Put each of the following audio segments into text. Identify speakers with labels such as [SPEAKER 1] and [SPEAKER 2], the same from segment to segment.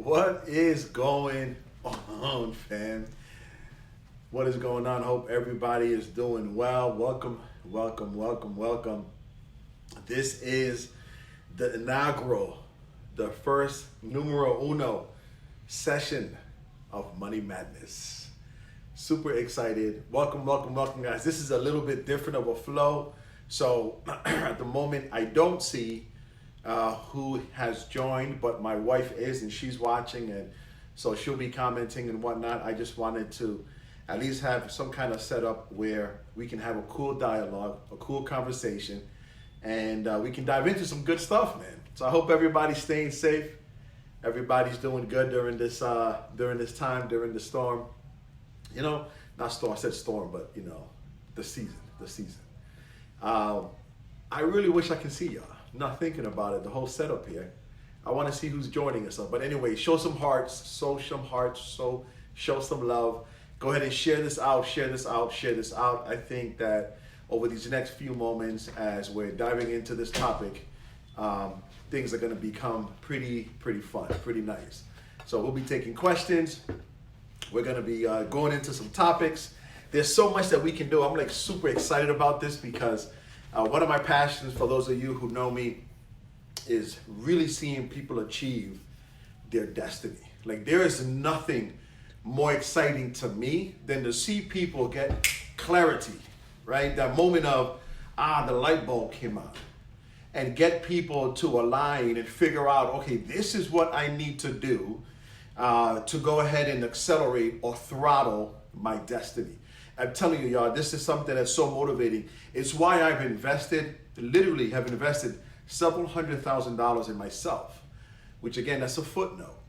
[SPEAKER 1] What is going on, fam? What is going on? Hope everybody is doing well. Welcome. This is the inaugural, the first numero uno session of Money Madness. Super excited. Welcome, guys. This is a little bit different of a flow. So at the moment, I don't see who has joined, but my wife is, and she's watching, and so she'll be commenting and whatnot. I just wanted to at least have some kind of setup where we can have a cool dialogue, a cool conversation, and we can dive into some good stuff, man. So I hope everybody's staying safe. Everybody's doing good during this time, during the storm. You know, not storm, I said storm, but you know, the season. I really wish I could see y'all. Not thinking about it, the whole setup here. I want to see who's joining us. But anyway, show some hearts, show some love. Go ahead and share this out. I think that over these next few moments, as we're diving into this topic, things are going to become pretty fun, pretty nice. So we'll be taking questions. We're going to be going into some topics. There's so much that we can do. I'm like super excited about this because one of my passions, for those of you who know me, is really seeing people achieve their destiny. Like, there is nothing more exciting to me than to see people get clarity, right? That moment of, the light bulb came on, and get people to align and figure out, okay, this is what I need to do to go ahead and accelerate or throttle my destiny. I'm telling you, y'all, this is something that's so motivating. It's why I've literally have invested several $100,000s in myself, which again, that's a footnote.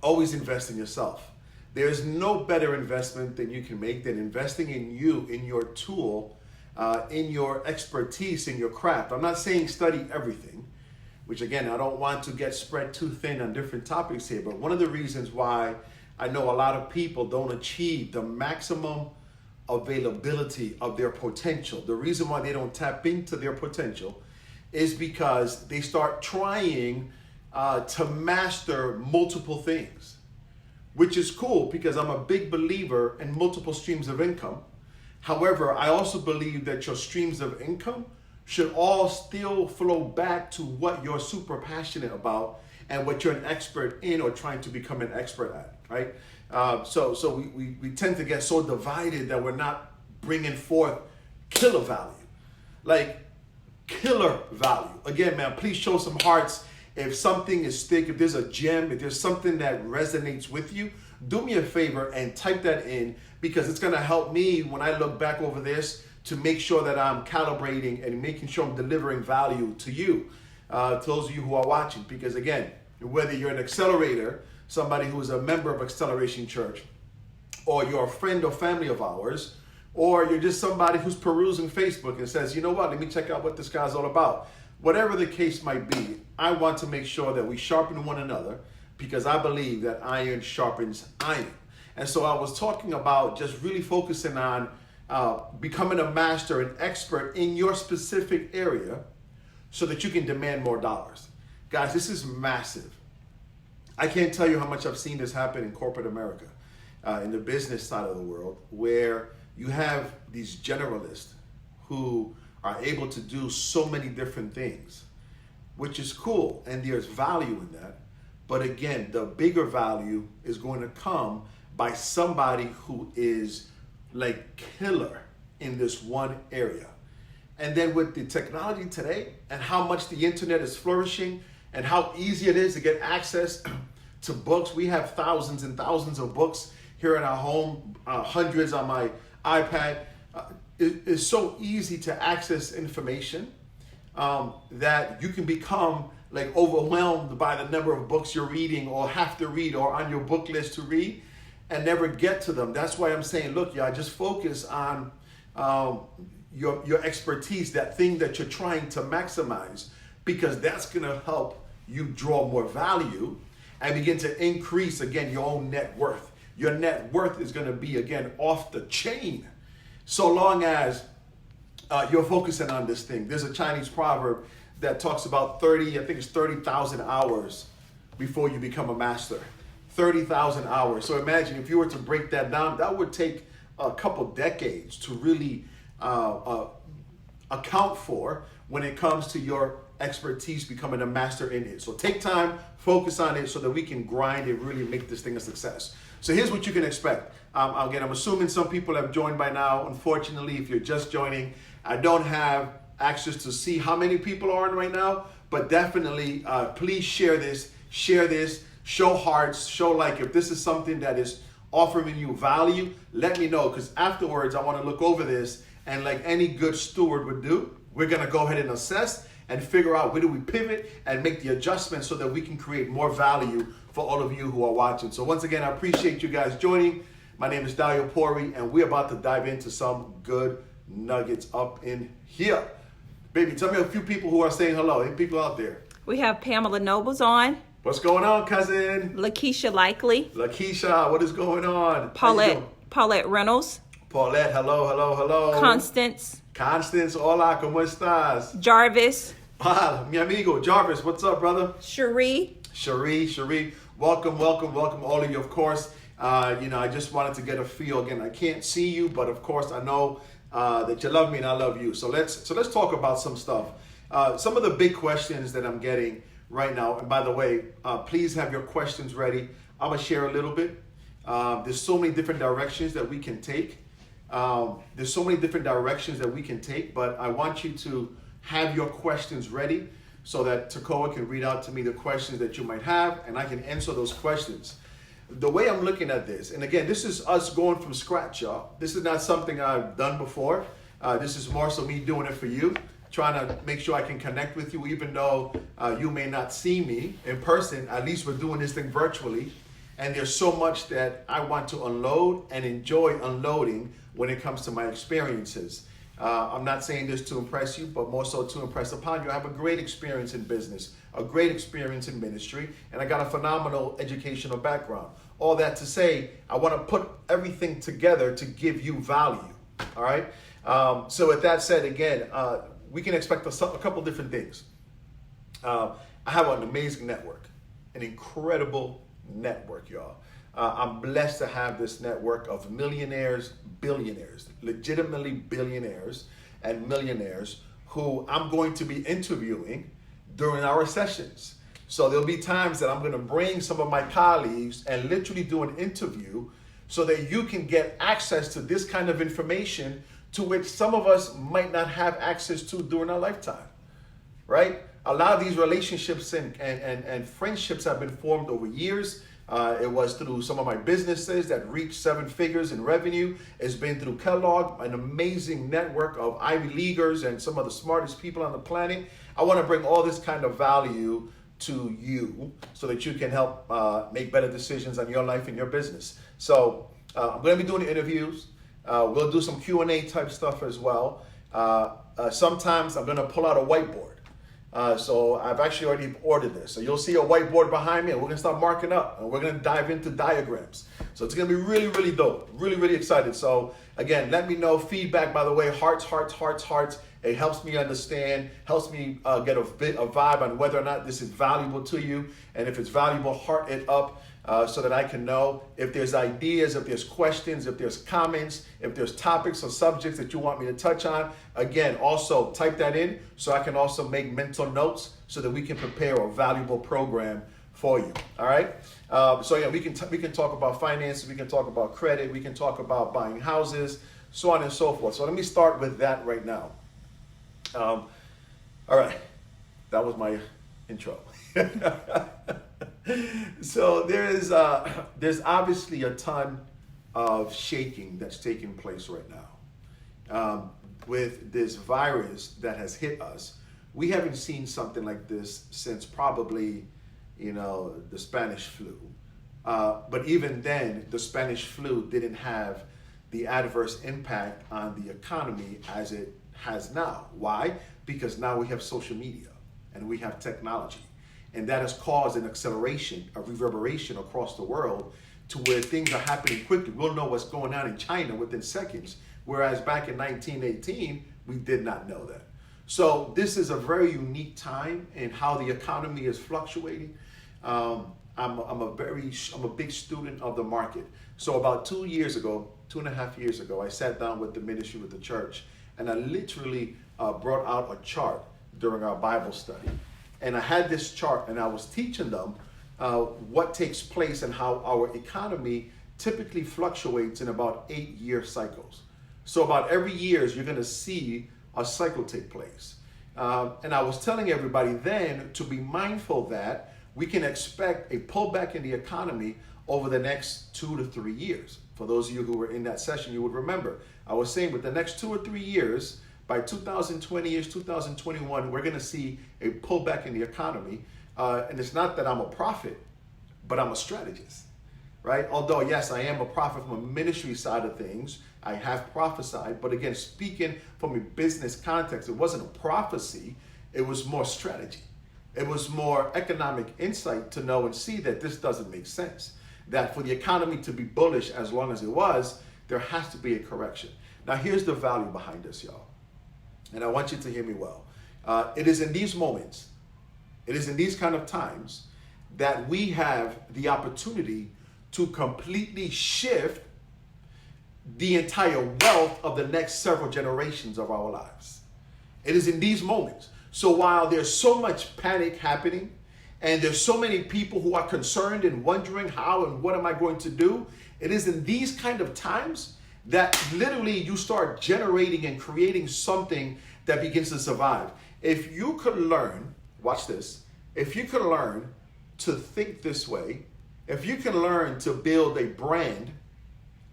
[SPEAKER 1] Always invest in yourself. There's no better investment than you can make than investing in you, in your tool, in your expertise, in your craft. I'm not saying study everything, which again, I don't want to get spread too thin on different topics here, but one of the reasons why I know a lot of people don't achieve the maximum availability of their potential, the reason why they don't tap into their potential, is because they start trying to master multiple things, which is cool because I'm a big believer in multiple streams of income. However, I also believe that your streams of income should all still flow back to what you're super passionate about and what you're an expert in or trying to become an expert at, right? So we tend to get so divided that we're not bringing forth killer value. Like, killer value. Again, man, please show some hearts. If something is thick, if there's a gem, if there's something that resonates with you, do me a favor and type that in, because it's going to help me when I look back over this to make sure that I'm calibrating and making sure I'm delivering value to you, to those of you who are watching. Because again, whether you're an accelerator, somebody who is a member of Acceleration Church, or you're a friend or family of ours, or you're just somebody who's perusing Facebook and says, you know what, let me check out what this guy's all about. Whatever the case might be, I want to make sure that we sharpen one another, because I believe that iron sharpens iron. And so I was talking about just really focusing on becoming a master, an expert in your specific area so that you can demand more dollars. Guys, this is massive. I can't tell you how much I've seen this happen in corporate America, in the business side of the world, where you have these generalists who are able to do so many different things, which is cool, and there's value in that. But again, the bigger value is going to come by somebody who is like killer in this one area. And then with the technology today and how much the internet is flourishing and how easy it is to get access to books. We have thousands and thousands of books here in our home, hundreds on my iPad. It's so easy to access information that you can become like overwhelmed by the number of books you're reading or have to read or on your book list to read and never get to them. That's why I'm saying, look, y'all, just focus on your expertise, that thing that you're trying to maximize, because that's going to help you draw more value and begin to increase, again, your own net worth. Your net worth is going to be, again, off the chain, so long as you're focusing on this thing. There's a Chinese proverb that talks about 30,000 hours before you become a master. 30,000 hours. So imagine if you were to break that down, that would take a couple decades to really account for when it comes to your expertise becoming a master in it. So take time, focus on it so that we can grind and really make this thing a success. So here's what you can expect. Again, I'm assuming some people have joined by now. Unfortunately, if you're just joining, I don't have access to see how many people are on right now, but definitely please share this, show hearts, show like. If this is something that is offering you value, let me know, because afterwards I want to look over this, and like any good steward would do, we're going to go ahead and assess and figure out where do we pivot and make the adjustments so that we can create more value for all of you who are watching. So once again, I appreciate you guys joining. My name is Dio Pouerie, and we're about to dive into some good nuggets up in here. Baby, tell me a few people who are saying hello. Any people out there?
[SPEAKER 2] We have Pamela Nobles on.
[SPEAKER 1] What's going on, cousin?
[SPEAKER 2] Lakeisha Likely.
[SPEAKER 1] Lakeisha, what is going on?
[SPEAKER 2] Paulette Reynolds.
[SPEAKER 1] Paulette, hello.
[SPEAKER 2] Constance,
[SPEAKER 1] hola, ¿cómo estás?
[SPEAKER 2] Jarvis.
[SPEAKER 1] Ah, mi amigo, Jarvis, what's up, brother?
[SPEAKER 2] Cherie.
[SPEAKER 1] Welcome, all of you, of course. I just wanted to get a feel. Again, I can't see you, but of course I know that you love me and I love you. So let's talk about some stuff. Some of the big questions that I'm getting right now, and by the way, please have your questions ready. I'm gonna share a little bit. There's so many different directions that we can take. But I want you to have your questions ready so that Takoa can read out to me the questions that you might have, and I can answer those questions. The way I'm looking at this, and again, this is us going from scratch, y'all. This is not something I've done before. This is more so me doing it for you, trying to make sure I can connect with you, even though you may not see me in person. At least we're doing this thing virtually. And there's so much that I want to unload and enjoy unloading when it comes to my experiences. I'm not saying this to impress you, but more so to impress upon you. I have a great experience in business, a great experience in ministry, and I got a phenomenal educational background. All that to say, I want to put everything together to give you value, all right? So with that said, again, we can expect a couple different things. I have an amazing network, an incredible network, y'all. I'm blessed to have this network of millionaires, billionaires, legitimately billionaires and millionaires who I'm going to be interviewing during our sessions. So there'll be times that I'm going to bring some of my colleagues and literally do an interview so that you can get access to this kind of information to which some of us might not have access to during our lifetime, right? A lot of these relationships and friendships have been formed over years. It was through some of my businesses that reached 7 figures in revenue. It's been through Kellogg, an amazing network of Ivy Leaguers and some of the smartest people on the planet. I want to bring all this kind of value to you so that you can help make better decisions on your life and your business. So I'm going to be doing interviews. We'll do some Q&A type stuff as well. Sometimes I'm going to pull out a whiteboard. So I've actually already ordered this. So you'll see a whiteboard behind me, and we're going to start marking up, and we're going to dive into diagrams. So it's going to be really, really dope. Really excited. So again, let me know feedback, by the way. Hearts. It helps me understand, helps me get a vibe on whether or not this is valuable to you. And if it's valuable, heart it up so that I can know if there's ideas, if there's questions, if there's comments, if there's topics or subjects that you want me to touch on. Again, also type that in so I can also make mental notes so that we can prepare a valuable program for you. All right. So yeah, we can talk about finances, we can talk about credit, we can talk about buying houses, so on and so forth. So let me start with that right now. All right, that was my intro. So there's obviously a ton of shaking that's taking place right now. With this virus that has hit us, we haven't seen something like this since probably, the Spanish flu. But even then, the Spanish flu didn't have the adverse impact on the economy as it has now. Why? Because now we have social media and we have technology. And that has caused an acceleration, a reverberation across the world to where things are happening quickly. We'll know what's going on in China within seconds. Whereas back in 1918, we did not know that. So this is a very unique time in how the economy is fluctuating. I'm a big student of the market. So about 2.5 years ago, I sat down with the ministry, with the church, and I literally brought out a chart during our Bible study. And I had this chart, and I was teaching them what takes place and how our economy typically fluctuates in about 8-year cycles. So about every year, you're going to see a cycle take place. And I was telling everybody then to be mindful that we can expect a pullback in the economy over the next 2 to 3 years. For those of you who were in that session, you would remember, I was saying with the next 2 or 3 years, by 2020-ish, 2021, we're going to see a pullback in the economy. And it's not that I'm a prophet, but I'm a strategist, right? Although, yes, I am a prophet from a ministry side of things. I have prophesied, but again, speaking from a business context, it wasn't a prophecy, it was more strategy. It was more economic insight to know and see that this doesn't make sense. That for the economy to be bullish as long as it was, there has to be a correction. Now, here's the value behind this, y'all. And I want you to hear me well. It is in these moments, it is in these kind of times that we have the opportunity to completely shift the entire wealth of the next several generations of our lives. It is in these moments. So while there's so much panic happening, and there's so many people who are concerned and wondering how and what am I going to do, it is in these kind of times that literally you start generating and creating something that begins to survive. If you could learn, watch this, if you could learn to think this way, if you can learn to build a brand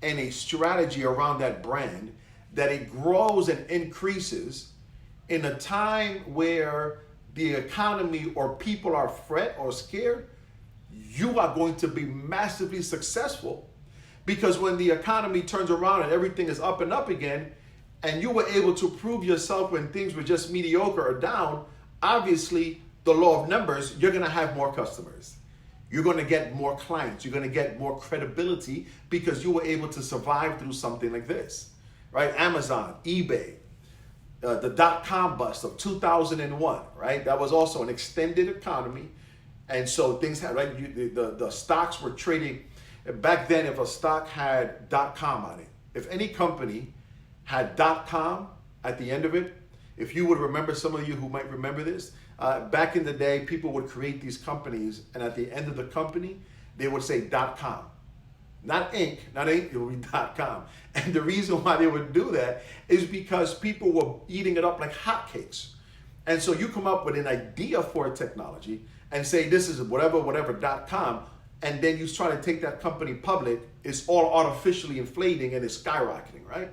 [SPEAKER 1] and a strategy around that brand, that it grows and increases in a time where the economy or people are fret or scared, you are going to be massively successful. Because when the economy turns around and everything is up and up again, and you were able to prove yourself when things were just mediocre or down, obviously the law of numbers, you're going to have more customers. You're going to get more clients. You're going to get more credibility because you were able to survive through something like this, right? Amazon, eBay, the dot-com bust of 2001, right? That was also an extended economy. And so things had, right? The stocks were trading. Back then, if a stock had .com on it, if any company had .com at the end of it, if you would remember, some of you who might remember this, back in the day, people would create these companies, and at the end of the company, they would say .com. Not Inc., it would be .com. And the reason why they would do that is because people were eating it up like hotcakes. And so you come up with an idea for a technology and say, this is whatever .com, and then you try to take that company public, it's all artificially inflating and it's skyrocketing, right?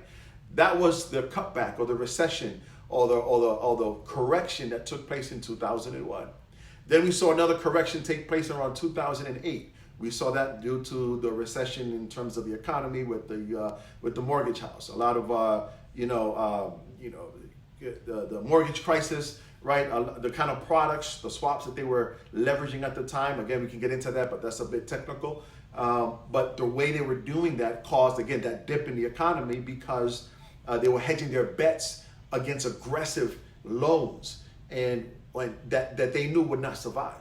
[SPEAKER 1] That was the cutback or the recession or the correction that took place in 2001. Then we saw another correction take place around 2008. We saw that due to the recession in terms of the economy with the mortgage house. A lot of the mortgage crisis, right? The kind of products, the swaps that they were leveraging at the time. Again, we can get into that, but that's a bit technical. But the way they were doing that caused, again, that dip in the economy because they were hedging their bets against aggressive loans and that they knew would not survive.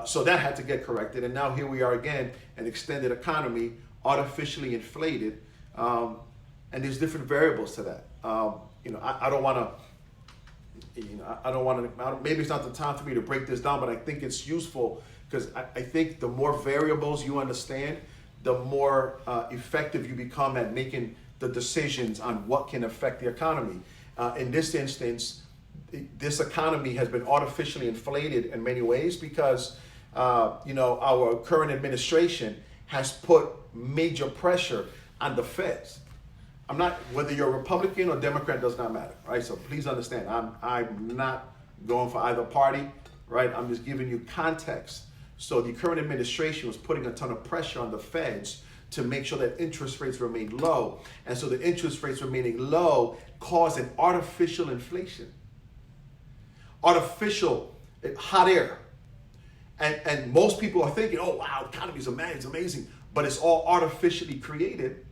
[SPEAKER 1] So that had to get corrected. And now here we are again, an extended economy, artificially inflated. And there's different variables to that. I don't want to, maybe it's not the time for me to break this down, but I think it's useful because I think the more variables you understand, the more effective you become at making the decisions on what can affect the economy. In this instance, this economy has been artificially inflated in many ways because our current administration has put major pressure on the feds. I'm not, whether you're a Republican or Democrat, does not matter, right? So please understand, I'm not going for either party, right? I'm just giving you context. So the current administration was putting a ton of pressure on the feds to make sure that interest rates remain low. And so the interest rates remaining low caused an artificial inflation. Artificial hot air. And most people are thinking, oh, wow, the economy is amazing. But it's all artificially created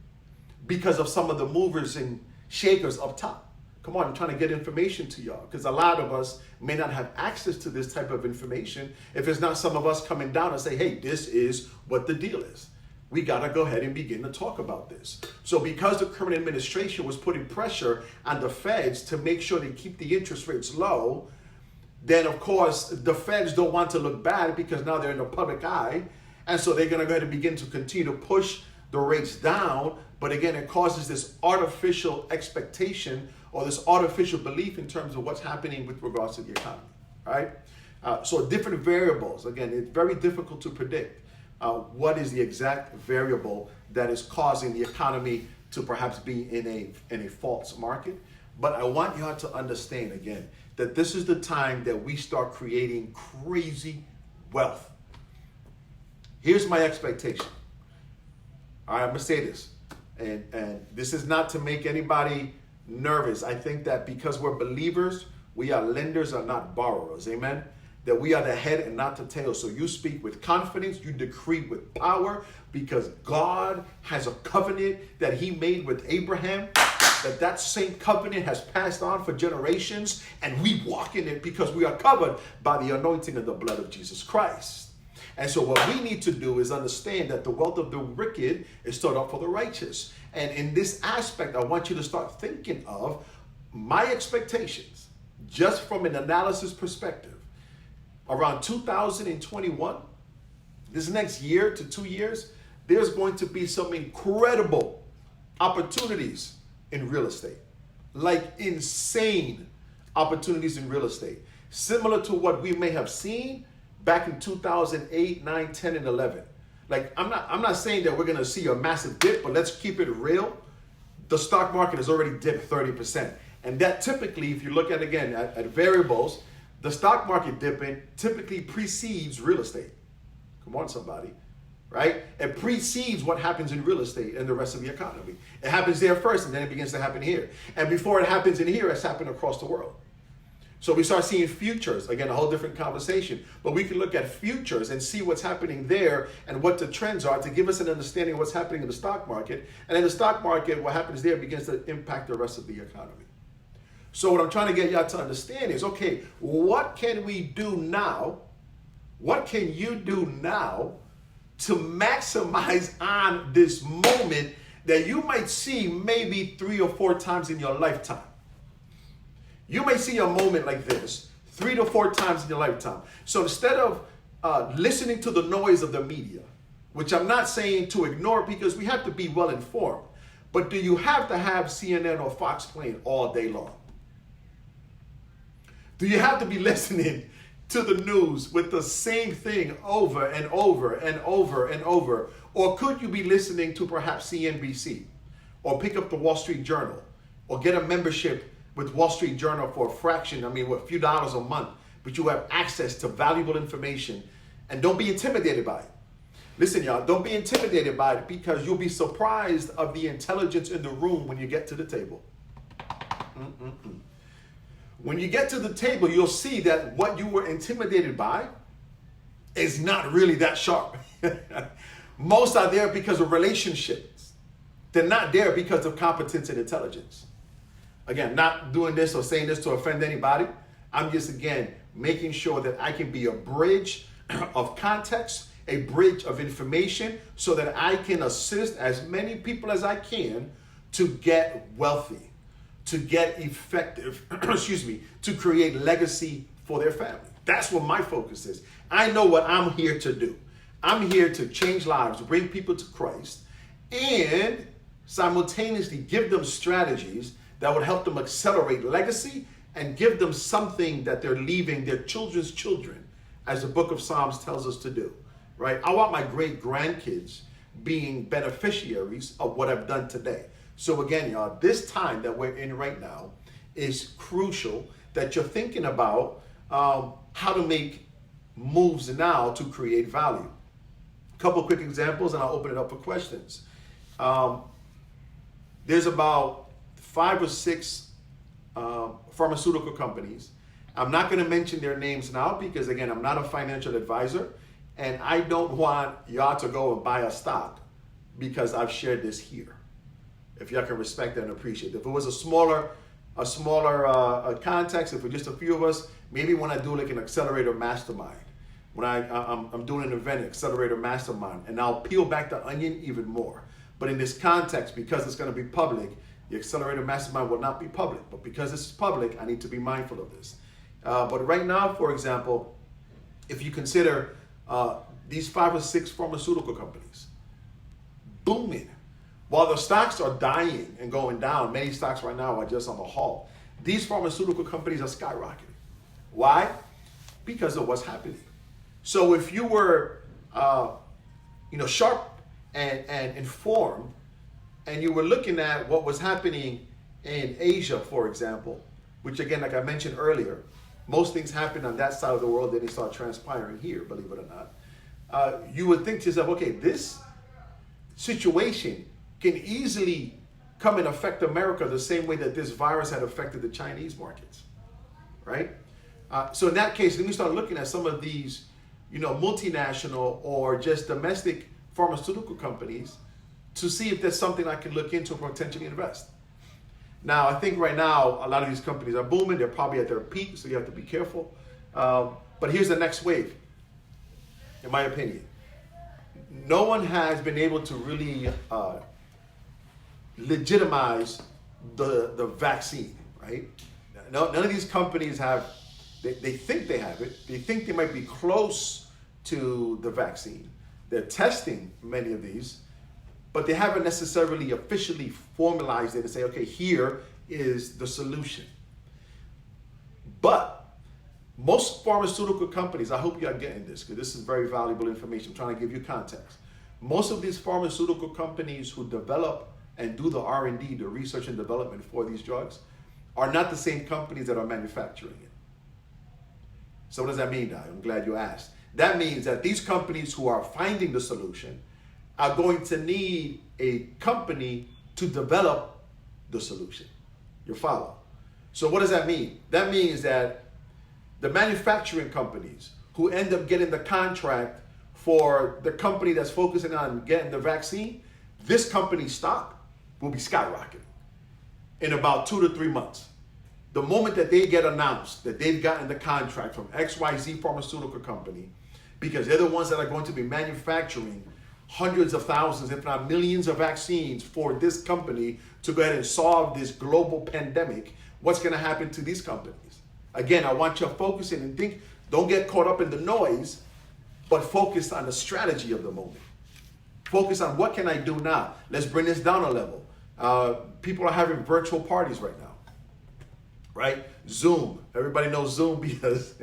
[SPEAKER 1] because of some of the movers and shakers up top. Come on, I'm trying to get information to y'all because a lot of us may not have access to this type of information if it's not some of us coming down and say, hey, this is what the deal is. We got to go ahead and begin to talk about this. So because the current administration was putting pressure on the feds to make sure they keep the interest rates low, then of course the feds don't want to look bad because now they're in the public eye. And so they're going to go ahead and begin to continue to push the rates down. But again, it causes this artificial expectation or this artificial belief in terms of what's happening with regards to the economy, right? So different variables. Again, it's very difficult to predict what is the exact variable that is causing the economy to perhaps be in a false market. But I want y'all to understand again that this is the time that we start creating crazy wealth. Here's my expectation. All right, I'm gonna say this, and this is not to make anybody nervous. I think that because we're believers, we are lenders and not borrowers. Amen. That we are the head and not the tail. So you speak with confidence, you decree with power, because God has a covenant that he made with Abraham, that same covenant has passed on for generations, and we walk in it because we are covered by the anointing of the blood of Jesus Christ. And so what we need to do is understand that the wealth of the wicked is stored up for the righteous. And in this aspect, I want you to start thinking of my expectations, just from an analysis perspective. Around 2021, this next year to 2 years, there's going to be some incredible opportunities in real estate. Like insane opportunities in real estate. Similar to what we may have seen back in 2008, 9, 10, and 11. Like, I'm not saying that we're going to see a massive dip, but let's keep it real. The stock market has already dipped 30%. And that typically, if you look at, again, at variables, the stock market dipping typically precedes real estate. Come on, somebody, right? It precedes what happens in real estate and the rest of the economy. It happens there first, and then it begins to happen here. And before it happens in here, it's happened across the world. So we start seeing futures, again, a whole different conversation, but we can look at futures and see what's happening there and what the trends are to give us an understanding of what's happening in the stock market. And in the stock market, what happens there begins to impact the rest of the economy. So what I'm trying to get y'all to understand is, okay, what can we do now? What can you do now to maximize on this moment that you might see maybe 3 or 4 times in your lifetime? You may see a moment like this 3 to 4 times in your lifetime. So instead of listening to the noise of the media, which I'm not saying to ignore because we have to be well informed, but do you have to have CNN or Fox playing all day long? Do you have to be listening to the news with the same thing over and over and over and over? Or could you be listening to perhaps CNBC or pick up the Wall Street Journal or get a membership with Wall Street Journal for a fraction, a few dollars a month, but you have access to valuable information, and don't be intimidated by it. Listen, y'all, don't be intimidated by it because you'll be surprised of the intelligence in the room when you get to the table. When you get to the table, you'll see that what you were intimidated by is not really that sharp. Most are there because of relationships. They're not there because of competence and intelligence. Again, not doing this or saying this to offend anybody. I'm just, again, making sure that I can be a bridge of context, a bridge of information, so that I can assist as many people as I can to get wealthy, to get effective, to create legacy for their family. That's what my focus is. I know what I'm here to do. I'm here to change lives, bring people to Christ, and simultaneously give them strategies that would help them accelerate legacy and give them something that they're leaving their children's children, as the book of Psalms tells us to do, right? I want my great grandkids being beneficiaries of what I've done today. So again, y'all, this time that we're in right now is crucial that you're thinking about how to make moves now to create value. A couple quick examples and I'll open it up for questions. There's about 5 or 6 pharmaceutical companies. I'm not going to mention their names now because, again, I'm not a financial advisor and I don't want y'all to go and buy a stock because I've shared this here. If y'all can respect that and appreciate it. If it was a smaller a smaller context, if we're just a few of us, maybe when I do like an accelerator mastermind, when I'm doing an event, accelerator mastermind, and I'll peel back the onion even more. But in this context, because it's going to be public, the accelerator mastermind will not be public. But because this is public, I need to be mindful of this. But right now, for example, if you consider these 5 or 6 pharmaceutical companies booming, while the stocks are dying and going down, many stocks right now are just on the halt. These pharmaceutical companies are skyrocketing. Why? Because of what's happening. So if you were, sharp and informed, and you were looking at what was happening in Asia, for example, which again, like I mentioned earlier, most things happen on that side of the world, then they start transpiring here, believe it or not. You would think to yourself, okay, this situation can easily come and affect America the same way that this virus had affected the Chinese markets, right? So in that case, then we start looking at some of these, multinational or just domestic pharmaceutical companies to see if there's something I can look into or potentially invest. Now, I think right now, a lot of these companies are booming. They're probably at their peak, so you have to be careful. But here's the next wave, in my opinion. No one has been able to really legitimize the vaccine, right? None of these companies have, they think they have it. They think they might be close to the vaccine. They're testing many of these, but they haven't necessarily officially formalized it and say, okay, here is the solution. But most pharmaceutical companies, I hope you are getting this because this is very valuable information. I'm trying to give you context. Most of these pharmaceutical companies who develop and do the R&D, the research and development for these drugs, are not the same companies that are manufacturing it. So what does that mean, Di? I'm glad you asked. That means that these companies who are finding the solution are going to need a company to develop the solution. You follow? So what does that mean? That means that the manufacturing companies who end up getting the contract for the company that's focusing on getting the vaccine, this company's stock will be skyrocketing in about 2 to 3 months. The moment that they get announced that they've gotten the contract from XYZ pharmaceutical company, because they're the ones that are going to be manufacturing hundreds of thousands, if not millions of vaccines for this company to go ahead and solve this global pandemic, what's going to happen to these companies? Again, I want you to focus in and think, don't get caught up in the noise, but focus on the strategy of the moment. Focus on what can I do now? Let's bring this down a level. People are having virtual parties right now, right? Zoom. Everybody knows Zoom because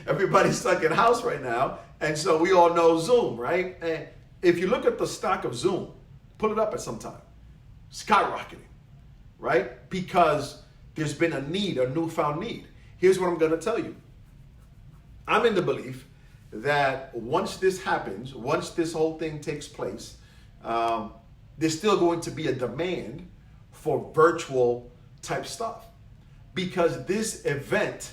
[SPEAKER 1] everybody's stuck in house right now. And so we all know Zoom, right? And if you look at the stock of Zoom, pull it up at some time, skyrocketing, right? Because there's been a need, a newfound need. Here's what I'm going to tell you. I'm in the belief that once this happens, once this whole thing takes place, there's still going to be a demand for virtual type stuff. Because this event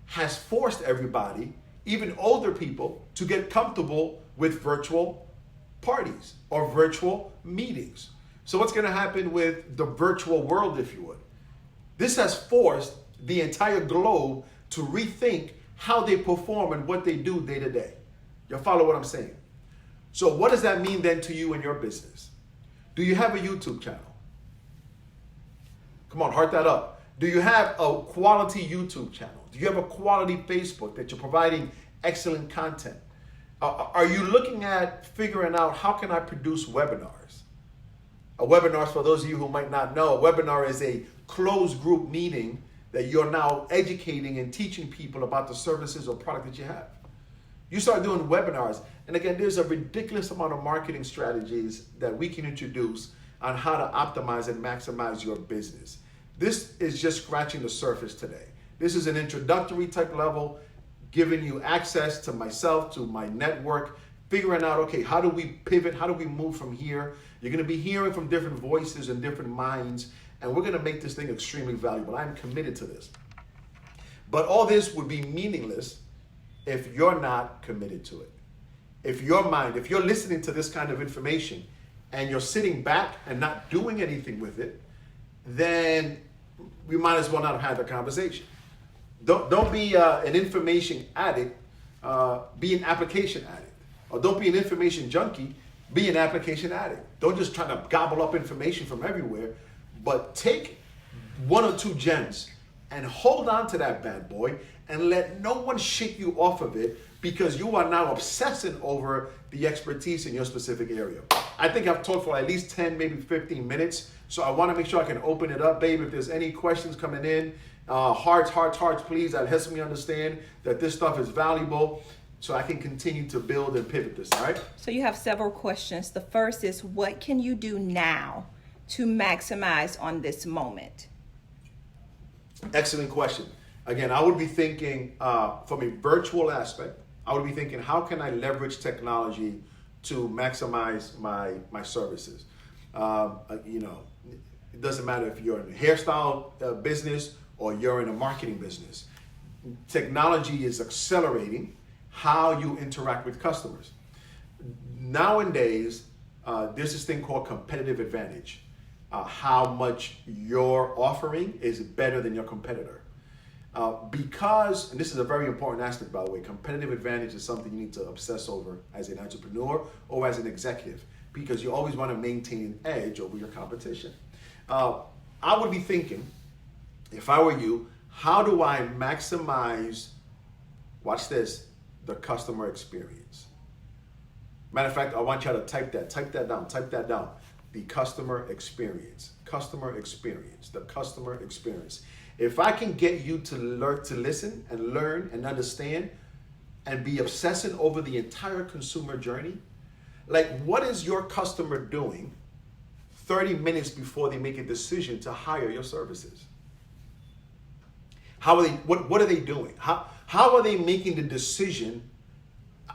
[SPEAKER 1] has forced everybody, even older people, to get comfortable with virtual parties or virtual meetings. So what's going to happen with the virtual world, if you would? This has forced the entire globe to rethink how they perform and what they do day to day. You follow what I'm saying? So what does that mean then to you and your business? Do you have a YouTube channel? Come on, heart that up. Do you have a quality YouTube channel? Do you have a quality Facebook that you're providing excellent content? Are you looking at figuring out how can I produce webinars? A webinar, for those of you who might not know, a webinar is a closed group meeting that you're now educating and teaching people about the services or product that you have. You start doing webinars, and again, there's a ridiculous amount of marketing strategies that we can introduce on how to optimize and maximize your business. This is just scratching the surface today. This is an introductory type level, giving you access to myself, to my network, figuring out, okay, how do we pivot? How do we move from here? You're going to be hearing from different voices and different minds, and we're going to make this thing extremely valuable. I'm committed to this. But all this would be meaningless if you're not committed to it. If you're listening to this kind of information and you're sitting back and not doing anything with it, then we might as well not have had the conversation. Don't be an information addict, be an application addict. Or don't be an information junkie, be an application addict. Don't just try to gobble up information from everywhere, but take one or two gems and hold on to that bad boy and let no one shake you off of it, because you are now obsessing over the expertise in your specific area. I think I've talked for at least 10, maybe 15 minutes. So I want to make sure I can open it up, babe. If there's any questions coming in, hearts, please. That helps me understand that this stuff is valuable so I can continue to build and pivot this, all right?
[SPEAKER 2] So you have several questions. The first is, what can you do now to maximize on this moment?
[SPEAKER 1] Excellent question. Again, I would be thinking from a virtual aspect, I would be thinking, how can I leverage technology to maximize my services? It doesn't matter if you're in a hairstyle business or you're in a marketing business. Technology is accelerating how you interact with customers. Nowadays, there's this thing called competitive advantage. How much your offering is better than your competitor. Because, and this is a very important aspect, by the way, competitive advantage is something you need to obsess over as an entrepreneur or as an executive, because you always want to maintain an edge over your competition. I would be thinking, if I were you, how do I maximize, watch this, the customer experience? Matter of fact, I want you to type that down. The customer experience, the customer experience. If I can get you to learn to listen and learn and understand and be obsessing over the entire consumer journey, like what is your customer doing 30 minutes before they make a decision to hire your services? How are they, what are they doing? How are they making the decision?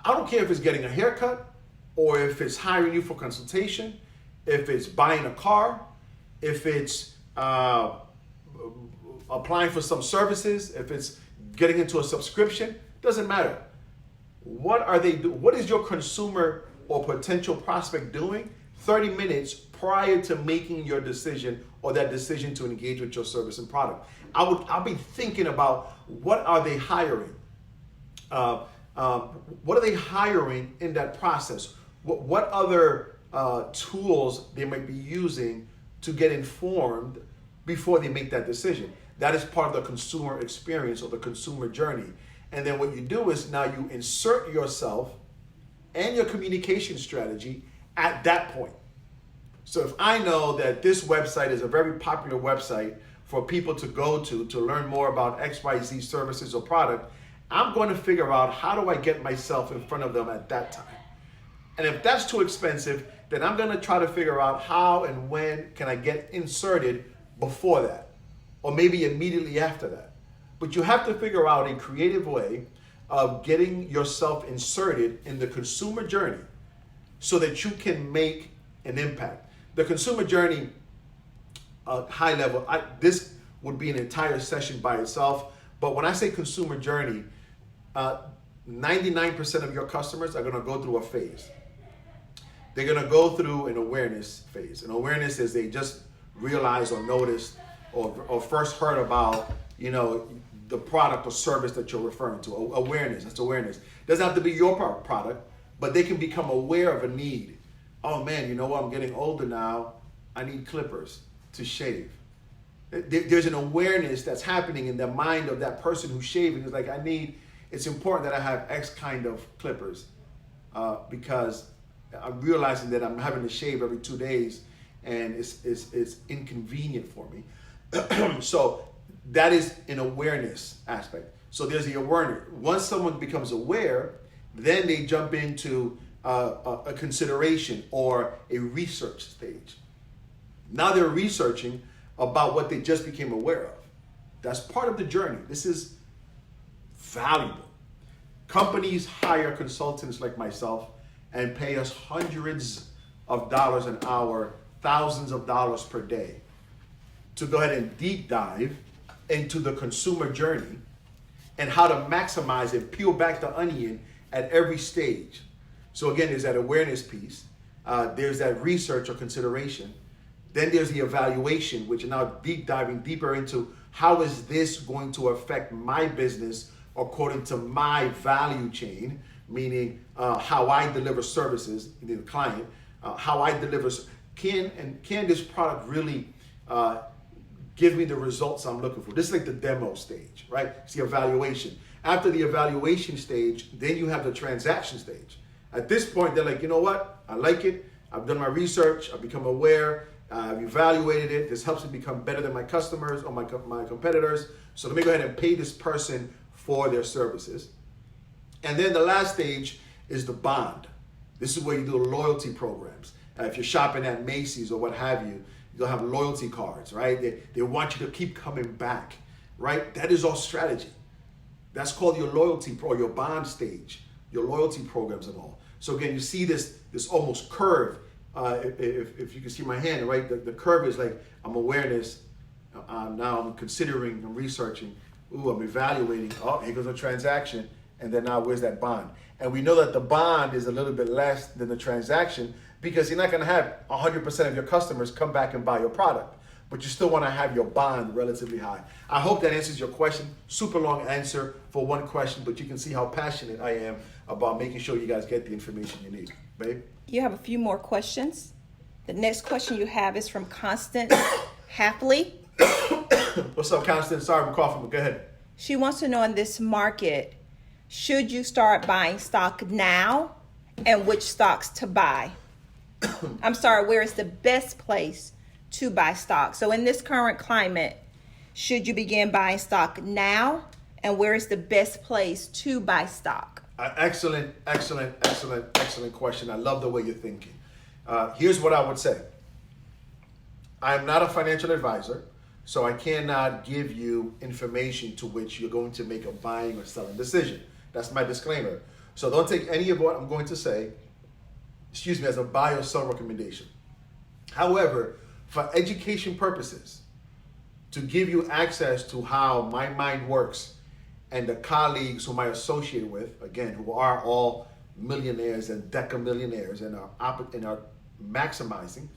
[SPEAKER 1] I don't care if it's getting a haircut or if it's hiring you for consultation, if it's buying a car, if it's applying for some services, if it's getting into a subscription, doesn't matter. What are they doing? What is your consumer or potential prospect doing 30 minutes prior to making your decision or that decision to engage with your service and product? I'll be thinking about, what are they hiring? What are they hiring in that process? What other tools they might be using to get informed before they make that decision? That is part of the consumer experience or the consumer journey. And then what you do is now you insert yourself and your communication strategy at that point. So if I know that this website is a very popular website for people to go to learn more about XYZ services or product, I'm going to figure out, how do I get myself in front of them at that time? And if that's too expensive, then I'm going to try to figure out how and when can I get inserted before that, or maybe immediately after that. But you have to figure out a creative way of getting yourself inserted in the consumer journey so that you can make an impact. The consumer journey, high level, this would be an entire session by itself. But when I say consumer journey, 99% of your customers are going to go through a phase. They're going to go through an awareness phase. An awareness is they just realized or noticed or first heard about, the product or service that you're referring to. Awareness, that's awareness. Doesn't have to be your product, but they can become aware of a need. Oh man, you know what? I'm getting older now. I need clippers to shave. There's an awareness that's happening in the mind of that person who's shaving. It's like, it's important that I have X kind of clippers because I'm realizing that I'm having to shave every 2 days and it's inconvenient for me. So that is an awareness aspect. So there's the awareness. Once someone becomes aware, then they jump into a consideration or a research stage. Now they're researching about what they just became aware of. That's part of the journey. This is valuable. Companies hire consultants like myself and pay us hundreds of dollars an hour, thousands of dollars per day to go ahead and deep dive into the consumer journey and how to maximize and peel back the onion at every stage. So again, there's that awareness piece. There's that research or consideration. Then there's the evaluation, which are now diving deeper into how is this going to affect my business according to my value chain, meaning how I deliver services to the client, how I deliver. Can this product really give me the results I'm looking for? This is like the demo stage, right? It's the evaluation. After the evaluation stage, then you have the transaction stage. At this point, they're like, you know what? I like it. I've done my research. I've become aware. I've evaluated it. This helps me become better than my customers or my competitors. So let me go ahead and pay this person for their services. And then the last stage is the bond. This is where you do loyalty programs. If you're shopping at Macy's or what have you, you'll have loyalty cards, right? They want you to keep coming back, right? That is all strategy. That's called your loyalty or your bond stage, your loyalty programs and all. So again, you see this almost curve. If you can see my hand, right? The curve is like, I'm awareness. Now I'm considering, I'm researching. Ooh, I'm evaluating. Oh, here goes a transaction. And then now where's that bond? And we know that the bond is a little bit less than the transaction because you're not going to have 100% of your customers come back and buy your product. But you still want to have your bond relatively high. I hope that answers your question. Super long answer for one question, but you can see how passionate I am about making sure you guys get the information you need. Babe?
[SPEAKER 2] You have a few more questions. The next question you have is from Constance Hapley.
[SPEAKER 1] What's up, Constance? Sorry, I'm coughing, but go ahead.
[SPEAKER 2] She wants to know in this market, should you start buying stock now and which stocks to buy? I'm sorry, where is the best place to buy stock? So in this current climate, should you begin buying stock now and where is the best place to buy stock?
[SPEAKER 1] Excellent question. I love the way you're thinking. Here's what I would say. I'm not a financial advisor, so I cannot give you information to which you're going to make a buying or selling decision. That's my disclaimer. So don't take any of what I'm going to say, as a buy or sell recommendation. However, for education purposes, to give you access to how my mind works and the colleagues whom I associate with, again, who are all millionaires and decamillionaires and are maximizing,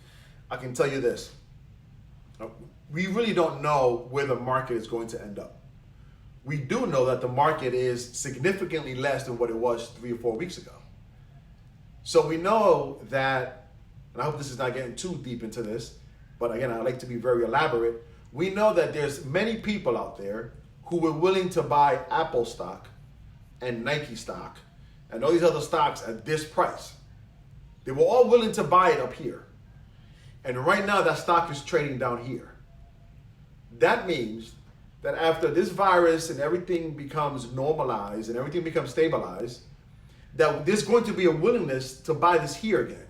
[SPEAKER 1] I can tell you this. We really don't know where the market is going to end up. We do know that the market is significantly less than what it was 3 or 4 weeks ago. So we know that, and I hope this is not getting too deep into this, but again, I like to be very elaborate. We know that there's many people out there who were willing to buy Apple stock and Nike stock and all these other stocks at this price. They were all willing to buy it up here. And right now that stock is trading down here. That means that after this virus and everything becomes normalized and everything becomes stabilized, that there's going to be a willingness to buy this here again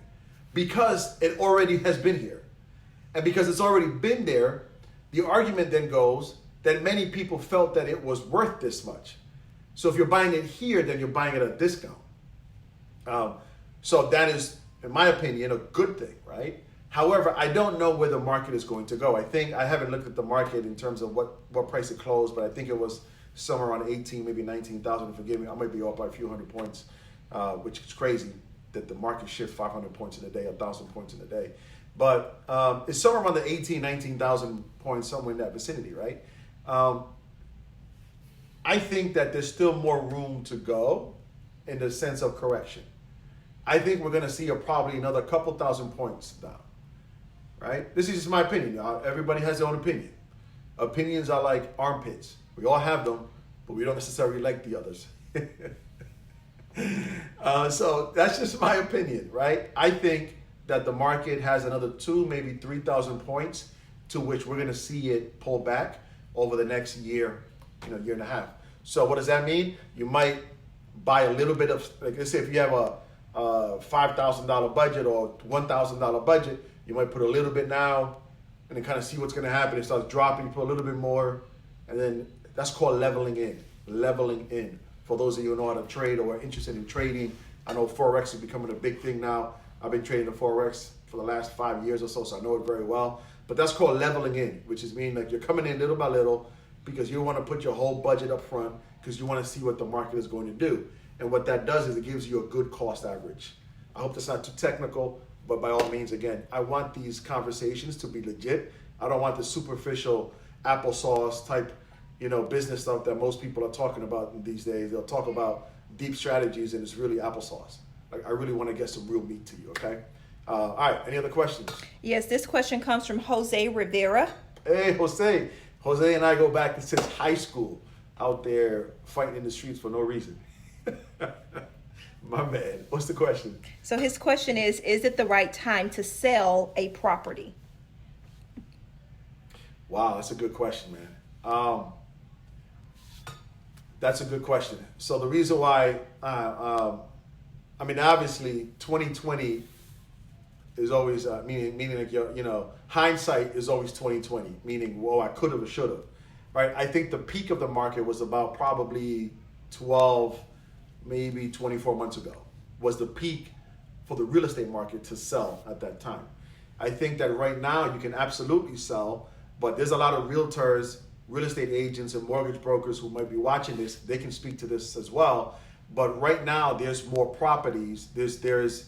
[SPEAKER 1] because it already has been here. And because it's already been there, the argument then goes that many people felt that it was worth this much. So if you're buying it here, then you're buying it at a discount. So that is, in my opinion, a good thing, right? However, I don't know where the market is going to go. I haven't looked at the market in terms of what price it closed, but I think it was somewhere around 18, maybe 19,000. Forgive me, I might be off by a few hundred points, which is crazy that the market shifts 500 points in a day, 1,000 points in a day. But it's somewhere around the 18, 19,000 points, somewhere in that vicinity, right? I think that there's still more room to go in the sense of correction. I think we're going to see probably another couple thousand points down, right? This is just my opinion. Everybody has their own opinion. Opinions are like armpits. We all have them, but we don't necessarily like the others. So that's just my opinion, right? I think that the market has another 2, maybe 3,000 points to which we're going to see it pull back over the next year, year and a half. So what does that mean? You might buy a little bit of, like let's say if you have a $5,000 budget or $1,000 budget, you might put a little bit now and then kind of see what's going to happen. It starts dropping, you put a little bit more, and then that's called leveling in. Leveling in. For those of you who know how to trade or are interested in trading, I know Forex is becoming a big thing now. I've been trading the Forex for the last 5 years or so I know it very well. But that's called leveling in, which is mean like you're coming in little by little because you want to put your whole budget up front because you want to see what the market is going to do. And what that does is it gives you a good cost average. I hope that's not too technical, But by all means, again, I want these conversations to be legit. I don't want the superficial applesauce type, business stuff that most people are talking about these days. They'll talk about deep strategies and it's really applesauce. Like, I really want to get some real meat to you, okay? All right, any other questions?
[SPEAKER 2] Yes, this question comes from Jose Rivera.
[SPEAKER 1] Hey, Jose. Jose and I go back since high school, out there fighting in the streets for no reason. My man, what's the question?
[SPEAKER 2] So his question is it the right time to sell a property?
[SPEAKER 1] Wow, that's a good question, man. That's a good question. So the reason why, obviously 2020 is always, meaning like, hindsight is always 2020, meaning, whoa, I could have or should have, right? I think the peak of the market was about probably 12, maybe 24 months ago, was the peak for the real estate market to sell at that time. I think that right now you can absolutely sell, but there's a lot of realtors, real estate agents, and mortgage brokers who might be watching this. They can speak to this as well. But right now there's more properties. There's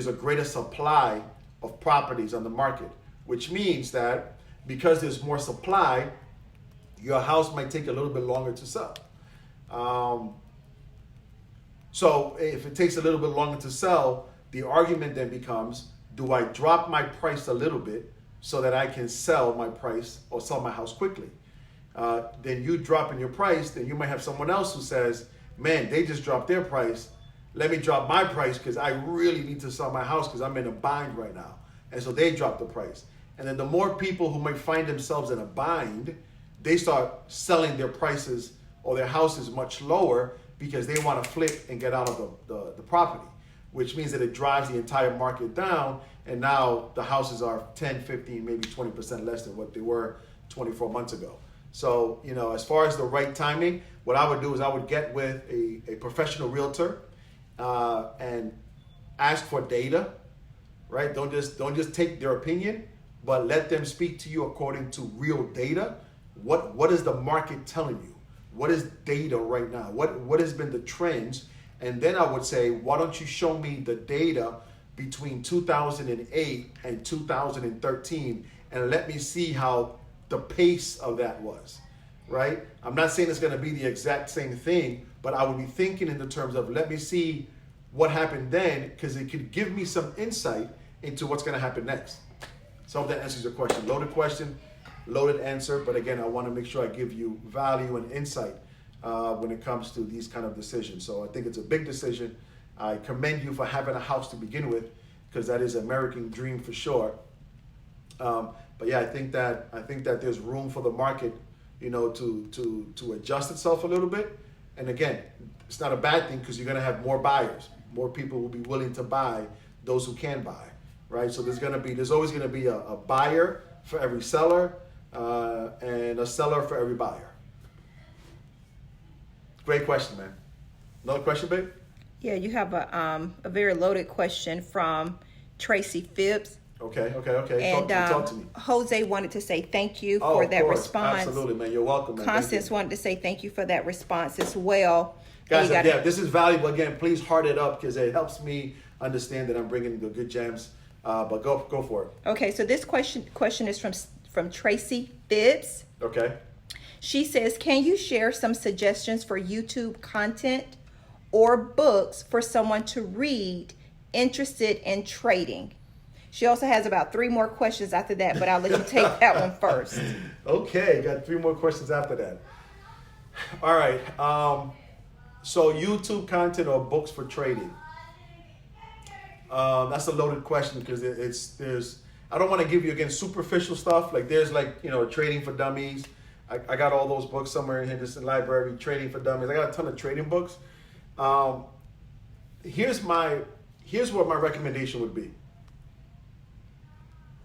[SPEAKER 1] a greater supply of properties on the market, which means that because there's more supply, your house might take a little bit longer to sell. So if it takes a little bit longer to sell, the argument then becomes, do I drop my price a little bit so that I can sell my price or sell my house quickly? Then you drop in your price, then you might have someone else who says, man, they just dropped their price. Let me drop my price because I really need to sell my house because I'm in a bind right now. And so they drop the price. And then the more people who might find themselves in a bind, they start selling their prices or their houses much lower because they want to flip and get out of the property, which means that it drives the entire market down. And now the houses are 10, 15, maybe 20% less than what they were 24 months ago. So, as far as the right timing, what I would do is I would get with a professional realtor and ask for data, right? Don't just take their opinion, but let them speak to you according to real data. What is the market telling you? What is data right now? What has been the trends? And then I would say, why don't you show me the data between 2008 and 2013 and let me see how the pace of that was, right? I'm not saying it's going to be the exact same thing, but I would be thinking in the terms of, let me see what happened then, because it could give me some insight into what's going to happen next. So I hope that answers your question. Loaded question, loaded answer. But again, I want to make sure I give you value and insight when it comes to these kind of decisions. So I think it's a big decision. I commend you for having a house to begin with, because that is an American dream for sure. But yeah, I think that there's room for the market, to adjust itself a little bit. And again, it's not a bad thing because you're going to have more buyers. More people will be willing to buy, those who can buy, right? So there's always going to be a buyer for every seller and a seller for every buyer. Great question, man. Another question, babe?
[SPEAKER 2] Yeah, you have a very loaded question from Tracy Phibbs.
[SPEAKER 1] Okay.
[SPEAKER 2] And
[SPEAKER 1] talk to me.
[SPEAKER 2] Jose wanted to say thank you for that response.
[SPEAKER 1] Absolutely, man. You're welcome, man.
[SPEAKER 2] Constance wanted to say thank you for that response as well.
[SPEAKER 1] Guys, this is valuable. Again, please heart it up because it helps me understand that I'm bringing the good gems. But go for it.
[SPEAKER 2] Okay, so this question is from Tracy Phibbs.
[SPEAKER 1] Okay.
[SPEAKER 2] She says, can you share some suggestions for YouTube content or books for someone to read interested in trading? She also has about 3 more questions after that, but I'll let you take that one first.
[SPEAKER 1] Okay, got 3 more questions after that. All right. So YouTube content or books for trading? That's a loaded question because I don't want to give you, again, superficial stuff. Like there's Trading for Dummies. I got all those books somewhere in here, just in the library, Trading for Dummies. I got a ton of trading books. Here's what my recommendation would be.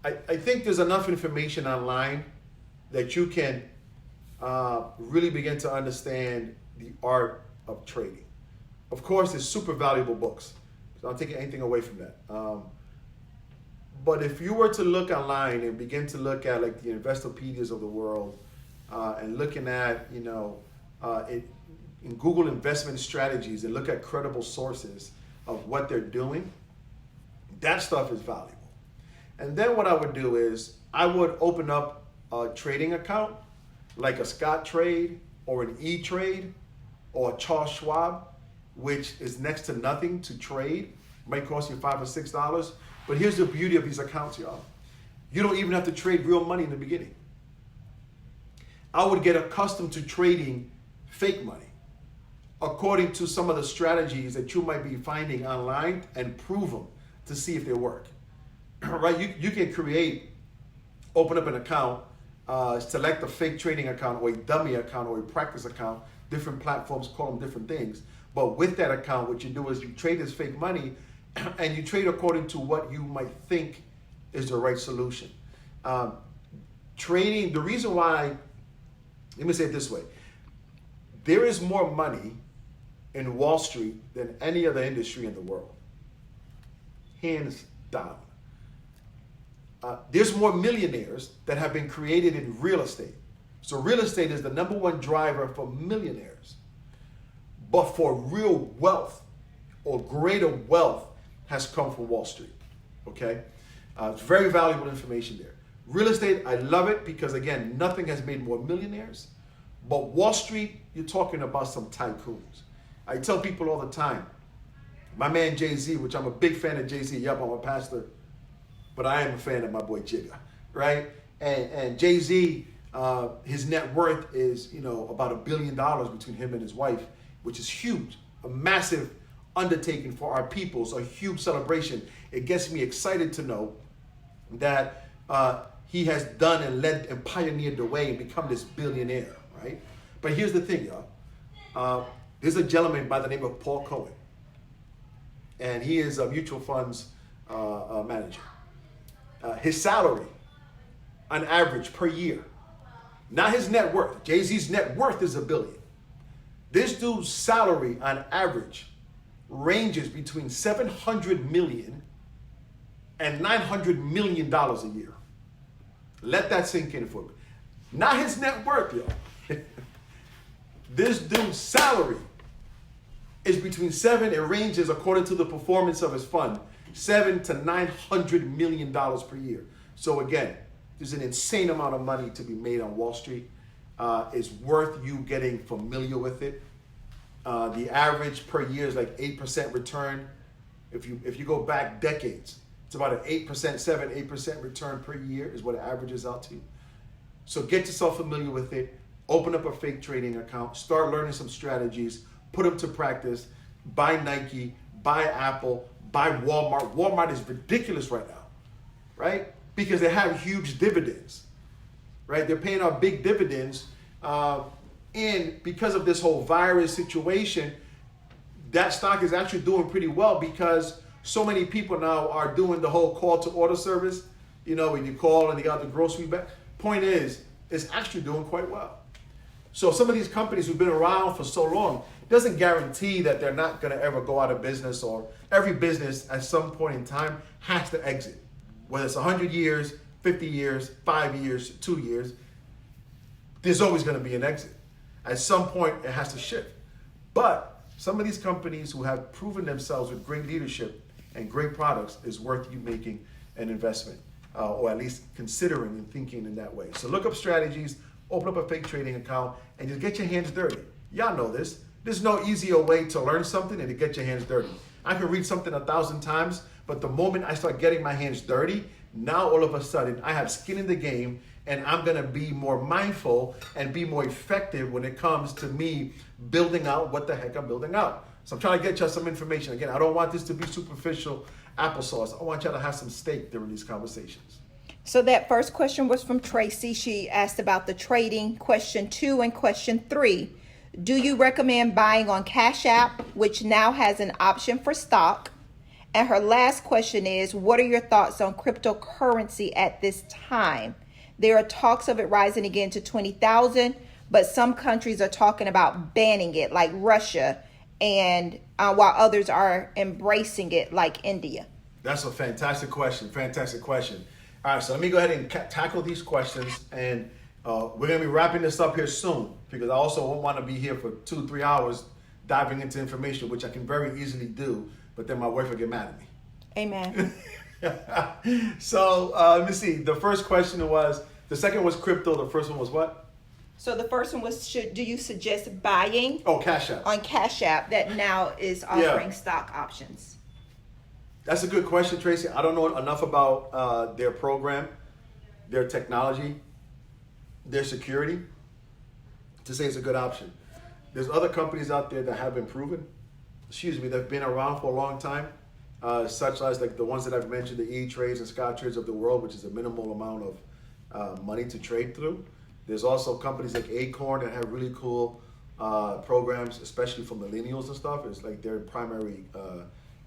[SPEAKER 1] I think there's enough information online that you can really begin to understand the art of trading. Of course, it's super valuable books. So I'm not taking anything away from that. But if you were to look online and begin to look at like the Investopedias of the world and looking at, in Google investment strategies and look at credible sources of what they're doing, that stuff is valuable. And then what I would do is I would open up a trading account like a Scott Trade or an E-Trade or a Charles Schwab, which is next to nothing to trade. Might cost you $5 or $6. But here's the beauty of these accounts, y'all. You don't even have to trade real money in the beginning. I would get accustomed to trading fake money according to some of the strategies that you might be finding online and prove them to see if they work. Right? You can open up an account, select a fake trading account or a dummy account or a practice account. Different platforms call them different things. But with that account, what you do is you trade this fake money and you trade according to what you might think is the right solution. Trading, the reason why, let me say it this way. There is more money in Wall Street than any other industry in the world. Hands down. There's more millionaires that have been created in real estate. So real estate is the number one driver for millionaires. But for real wealth or greater wealth has come from Wall Street. Okay? It's very valuable information there. Real estate, I love it because, again, nothing has made more millionaires. But Wall Street, you're talking about some tycoons. I tell people all the time, my man Jay-Z, which I'm a big fan of Jay-Z. Yup, I'm a pastor, but I am a fan of my boy Jigga, right? And Jay-Z, his net worth is, about $1 billion between him and his wife, which is huge, a massive undertaking for our people. So a huge celebration. It gets me excited to know that he has done and led and pioneered the way and become this billionaire, right? But here's the thing, y'all. There's a gentleman by the name of Paul Cohen, and he is a mutual funds manager. His salary, on average per year, not his net worth. Jay-Z's net worth is $1 billion. This dude's salary on average ranges between $700 million and $900 million a year. Let that sink in for me. Not his net worth, y'all. This dude's salary is between it ranges according to the performance of his fund, $700 to $900 million per year. So again, there's an insane amount of money to be made on Wall Street. It's worth you getting familiar with it. The average per year is like 8% return. If you go back decades, it's about an 8% return per year is what it averages out to. So get yourself familiar with it. Open up a fake trading account. Start learning some strategies. Put them to practice. Buy Nike. Buy Apple. Buy Walmart. Walmart is ridiculous right now, right? Because they have huge dividends, right? They're paying out big dividends. And because of this whole virus situation, that stock is actually doing pretty well because so many people now are doing the whole call to order service. When you call and they got the grocery bag. Point is, it's actually doing quite well. So some of these companies who've been around for so long doesn't guarantee that they're not going to ever go out of business, or every business at some point in time has to exit. Whether it's 100 years, 50 years, 5 years, 2 years, there's always going to be an exit. At some point, it has to shift. But some of these companies who have proven themselves with great leadership and great products is worth you making an investment, or at least considering and thinking in that way. So look up strategies, open up a fake trading account, and just get your hands dirty. Y'all know this. There's no easier way to learn something than to get your hands dirty. I can read something 1,000 times, but the moment I start getting my hands dirty, now all of a sudden I have skin in the game, and I'm going to be more mindful and be more effective when it comes to me building out what the heck I'm building out. So I'm trying to get you some information. Again, I don't want this to be superficial applesauce. I want you to have some steak during these conversations.
[SPEAKER 2] So that first question was from Tracy. She asked about the trading. Question 2 and question 3. Do you recommend buying on Cash App, which now has an option for stock? And her last question is, what are your thoughts on cryptocurrency at this time? There are talks of it rising again to 20,000, but some countries are talking about banning it, like Russia, and while others are embracing it, like India.
[SPEAKER 1] That's a fantastic question. Fantastic question. All right, so let me go ahead and tackle these questions, and we're going to be wrapping this up here soon, because I also won't want to be here for 2-3 hours diving into information, which I can very easily do, but then my wife will get mad at me.
[SPEAKER 2] Amen.
[SPEAKER 1] So let me see. The first question was, the second was crypto. The first one was what?
[SPEAKER 2] So the first one was, do you suggest buying
[SPEAKER 1] Oh, Cash App.
[SPEAKER 2] on Cash App that now is offering stock options?
[SPEAKER 1] That's a good question, Tracy. I don't know enough about their program, their technology, their security to say it's a good option. There's other companies out there that have been proven, they've been around for a long time, such as like the ones that I've mentioned, the E-Trades and Scottrades of the world, which is a minimal amount of money to trade through. There's also companies like Acorn that have really cool programs, especially for millennials and stuff. It's like their primary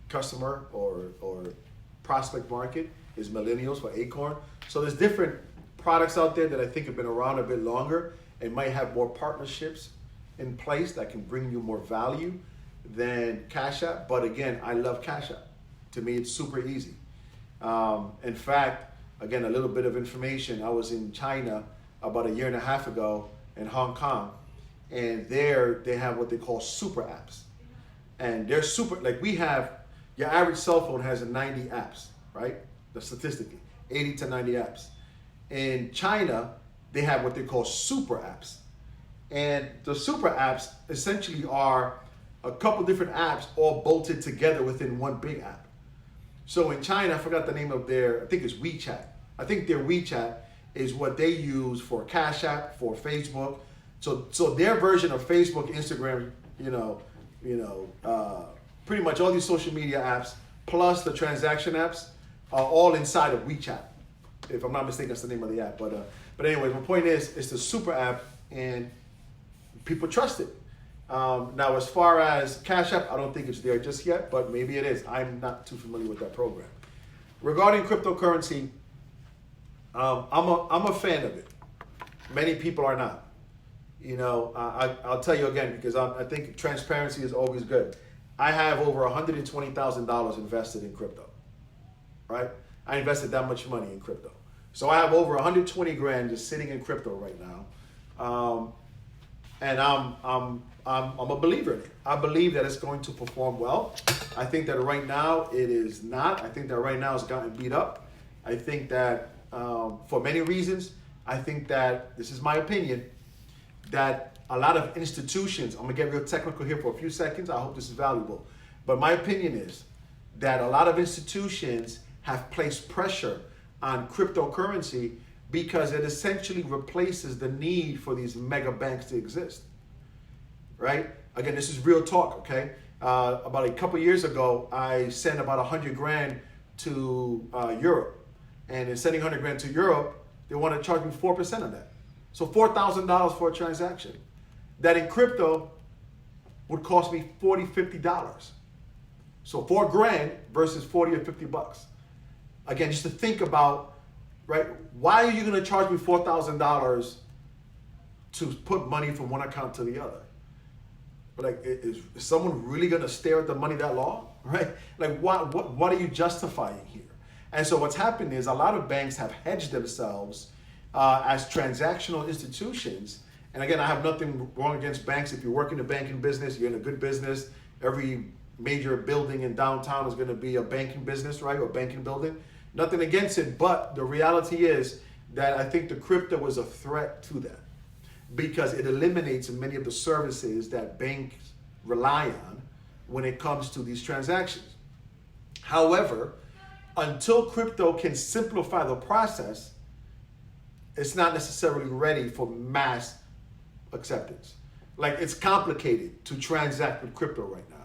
[SPEAKER 1] customer or prospect market is millennials for Acorn. So there's different products out there that I think have been around a bit longer and might have more partnerships in place that can bring you more value than Cash App. But again, I love Cash App. To me, it's super easy. In fact, again, a little bit of information. I was in China about 1.5 years ago in Hong Kong, and there they have what they call super apps. And they're super, like we have, your average cell phone has 90 apps, right? Statistically, 80 to 90 apps. In China, they have what they call super apps. And the super apps essentially are a couple different apps all bolted together within one big app. So in China, I forgot the name of I think it's WeChat. I think their WeChat is what they use for Cash App, for Facebook. So their version of Facebook, Instagram, pretty much all these social media apps, plus the transaction apps, are all inside of WeChat. If I'm not mistaken, that's the name of the app. But anyway, my point is, it's the super app, and people trust it. Now, as far as Cash App, I don't think it's there just yet, but maybe it is. I'm not too familiar with that program. Regarding cryptocurrency, I'm a fan of it. Many people are not. I'll tell you again, because I think transparency is always good. I have over $120,000 invested in crypto, right? I invested that much money in crypto. So I have over 120 grand just sitting in crypto right now. And I'm a believer in it. I believe that it's going to perform well. I think that right now it is not. I think that right now it's gotten beat up. I think that for many reasons, I think that, this is my opinion, that a lot of institutions, I'm gonna get real technical here for a few seconds, I hope this is valuable, but my opinion is that a lot of institutions have placed pressure on cryptocurrency because it essentially replaces the need for these mega banks to exist, right? Again, this is real talk, okay? About a couple years ago, I sent about 100 grand to Europe. And in sending 100 grand to Europe, they want to charge me 4% of that. So $4,000 for a transaction. That in crypto would cost me $40, $50. So 4 grand versus 40 or 50 bucks. Again, just to think about, right? Why are you going to charge me $4,000 to put money from one account to the other? But like, is someone really going to stare at the money that long, right? Like, what are you justifying here? And so what's happened is a lot of banks have hedged themselves as transactional institutions. And again, I have nothing wrong against banks. If you work in the banking business, you're in a good business. Every major building in downtown is going to be a banking business, right? Or banking building. Nothing against it, but the reality is that I think the crypto was a threat to that because it eliminates many of the services that banks rely on when it comes to these transactions. However, until crypto can simplify the process, it's not necessarily ready for mass acceptance. Like, it's complicated to transact with crypto right now.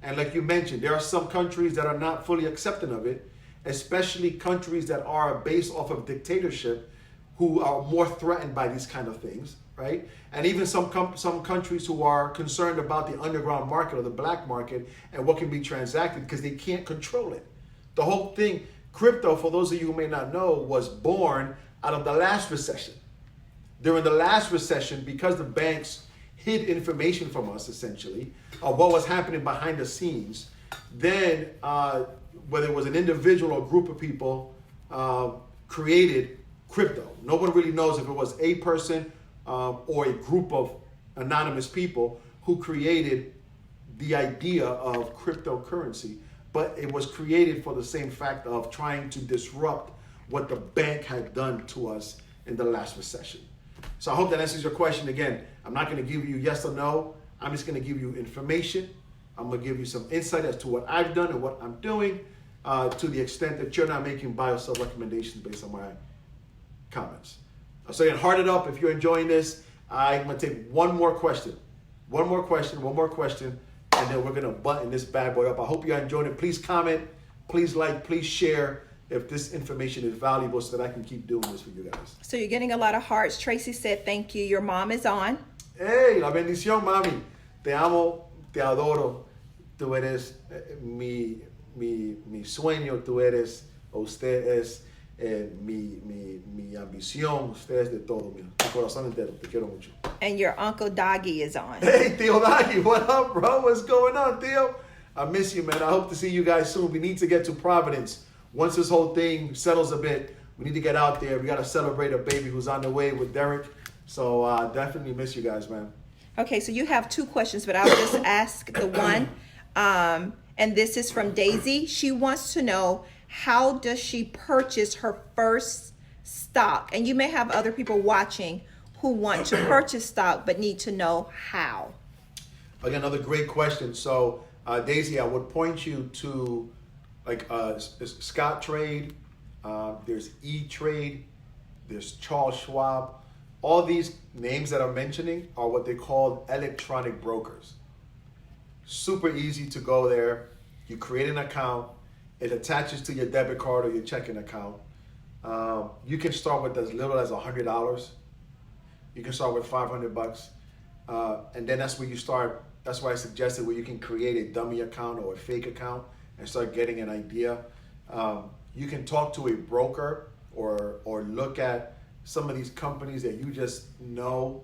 [SPEAKER 1] And like you mentioned, there are some countries that are not fully accepting of it, especially countries that are based off of dictatorship who are more threatened by these kind of things, right? And even some countries who are concerned about the underground market or the black market and what can be transacted because they can't control it. The whole thing, crypto, for those of you who may not know, was born out of the last recession. During the last recession, because the banks hid information from us, essentially, of what was happening behind the scenes, then whether it was an individual or group of people created crypto. No one really knows if it was a person or a group of anonymous people who created the idea of cryptocurrency but it was created for the same fact of trying to disrupt what the bank had done to us in the last recession. So I hope that answers your question. Again, I'm not going to give you yes or no. I'm just going to give you information. I'm going to give you some insight as to what I've done and what I'm doing, to the extent that you're not making buy or sell recommendations based on my comments. So again, heart it up if you're enjoying this. I'm going to take one more question, and then we're going to button this bad boy up. I hope you enjoyed it. Please comment, please like, please share if this information is valuable so that I can keep doing this for you guys.
[SPEAKER 2] So you're getting a lot of hearts. Tracy said thank you. Your mom is on.
[SPEAKER 1] Hey, la bendición, mami. Te amo, te adoro. Tú eres mi sueño, tú eres, usted es mi ambición, usted es de todo, mi corazón entero. Te quiero mucho.
[SPEAKER 2] And your Uncle Doggy is on.
[SPEAKER 1] Hey, Tío Doggy, what up, bro? What's going on, Tío? I miss you, man. I hope to see you guys soon. We need to get to Providence. Once this whole thing settles a bit, we need to get out there. We got to celebrate a baby who's on the way with Derek. So definitely miss you guys, man.
[SPEAKER 2] Okay, so you have two questions, but I'll just ask the one. And this is from Daisy. She wants to know, how does she purchase her first stock? And you may have other people watching who want to purchase stock but need to know how.
[SPEAKER 1] Again, another great question. So Daisy, I would point you to like Scott Trade, there's E-Trade, there's Charles Schwab. All these names that I'm mentioning are what they call electronic brokers. Super easy to go there. You create an account. It attaches to your debit card or your checking account. You can start with as little as $100. You can start with $500. And then that's where you start. That's why I suggested where you can create a dummy account or a fake account and start getting an idea. You can talk to a broker or look at some of these companies that you just know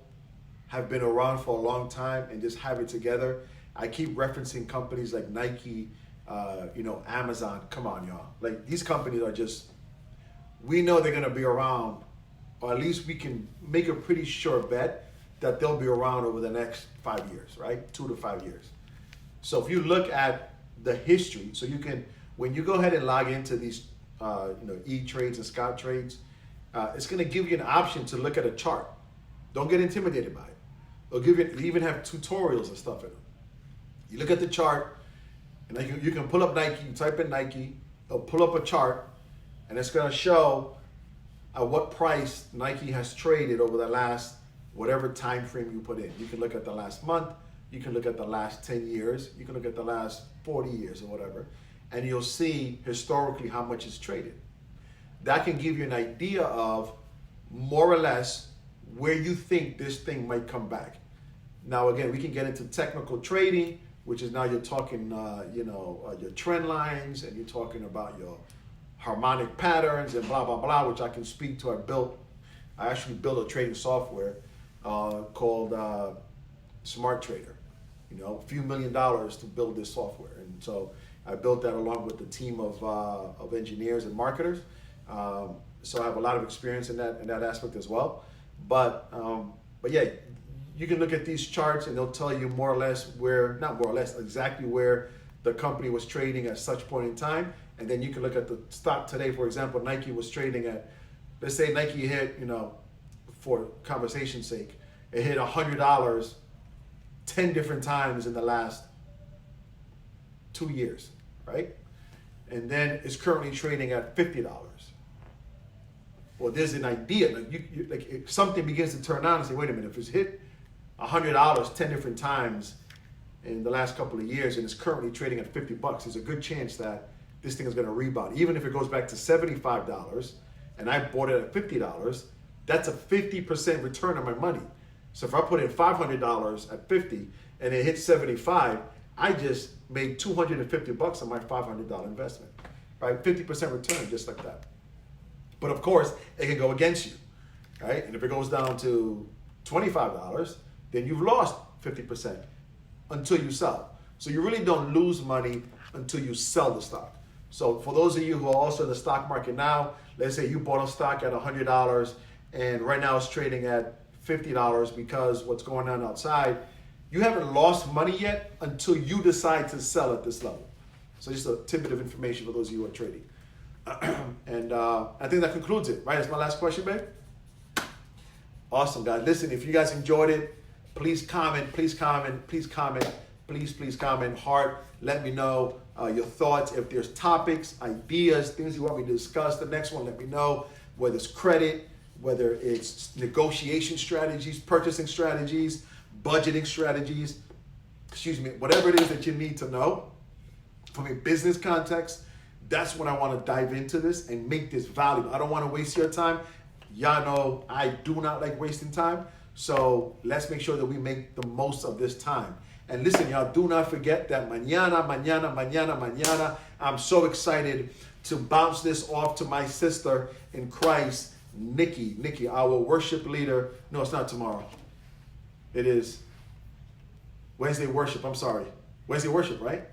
[SPEAKER 1] have been around for a long time and just have it together. I keep referencing companies like Nike, Amazon. Come on, y'all. Like, these companies are just, we know they're gonna be around, or at least we can make a pretty sure bet that they'll be around over the next 5 years, right? 2 to 5 years. So if you look at the history, so you can, when you go ahead and log into these, E-Trades and Scott Trades, it's gonna give you an option to look at a chart. Don't get intimidated by it. They'll give you, they even have tutorials and stuff in them. You look at the chart, and you can pull up Nike, you type in Nike, it'll pull up a chart, and it's gonna show at what price Nike has traded over the last, whatever time frame you put in. You can look at the last month, you can look at the last 10 years, you can look at the last 40 years or whatever, and you'll see historically how much it's traded. That can give you an idea of more or less where you think this thing might come back. Now, again, we can get into technical trading, which is now you're talking, your trend lines, and you're talking about your harmonic patterns and blah, blah, blah, which I can speak to. I actually built a trading software called Smart Trader. A few $1 million to build this software. And so I built that along with a team of engineers and marketers. So I have a lot of experience in that aspect as well. But yeah, you can look at these charts and they'll tell you more or less exactly where the company was trading at such point in time. And then you can look at the stock today. For example, Nike was trading at, let's say Nike hit, for conversation's sake, it hit $100 10 different times in the last 2 years, right? And then it's currently trading at $50. Well, there's an idea, like if something begins to turn on and say, wait a minute, if it's hit $100 10 different times in the last couple of years and it's currently trading at $50, there's a good chance that this thing is going to rebound. Even if it goes back to $75 and I bought it at $50, that's a 50% return on my money. So if I put in $500 at 50 and it hits 75, I just made $250 on my $500 investment, right? 50% return, just like that. But of course, it can go against you, right? And if it goes down to $25, then you've lost 50% until you sell. So you really don't lose money until you sell the stock. So for those of you who are also in the stock market now, let's say you bought a stock at $100 and right now it's trading at $50 because what's going on outside, you haven't lost money yet until you decide to sell at this level. So just a tidbit of information for those of you who are trading. And I think that concludes it, right? That's my last question, babe. Awesome, guys. Listen, if you guys enjoyed it, please comment, please comment, please comment, please comment. Heart, let me know your thoughts. If there's topics, ideas, things you want me to discuss, the next one, let me know. Whether it's credit, whether it's negotiation strategies, purchasing strategies, budgeting strategies, whatever it is that you need to know from a business context, that's when I want to dive into this and make this valuable. I don't want to waste your time. Y'all know I do not like wasting time. So let's make sure that we make the most of this time. And listen, y'all, do not forget that mañana, I'm so excited to bounce this off to my sister in Christ, Nikki, our worship leader. No, it's not tomorrow. It is Wednesday worship. I'm sorry. Wednesday worship, right?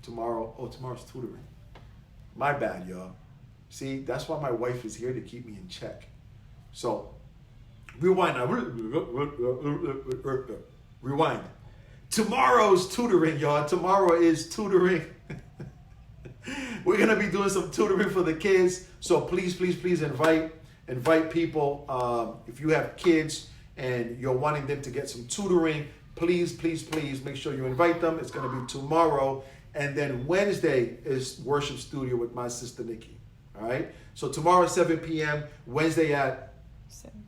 [SPEAKER 1] Tomorrow. Oh, tomorrow's tutoring. My bad, y'all. See, that's why my wife is here to keep me in check. So, rewind now. Rewind. Tomorrow's tutoring, y'all. Tomorrow is tutoring. We're going to be doing some tutoring for the kids. So please invite people. If you have kids and you're wanting them to get some tutoring, please make sure you invite them. It's going to be tomorrow. And then Wednesday is worship studio with my sister Nikki. All right. So tomorrow at 7 p.m. Wednesday at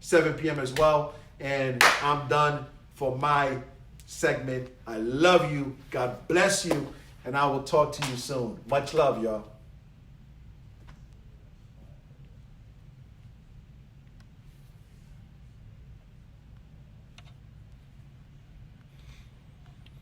[SPEAKER 1] 7 p.m. as well. And I'm done for my segment. I love you. God bless you. And I will talk to you soon. Much love, y'all.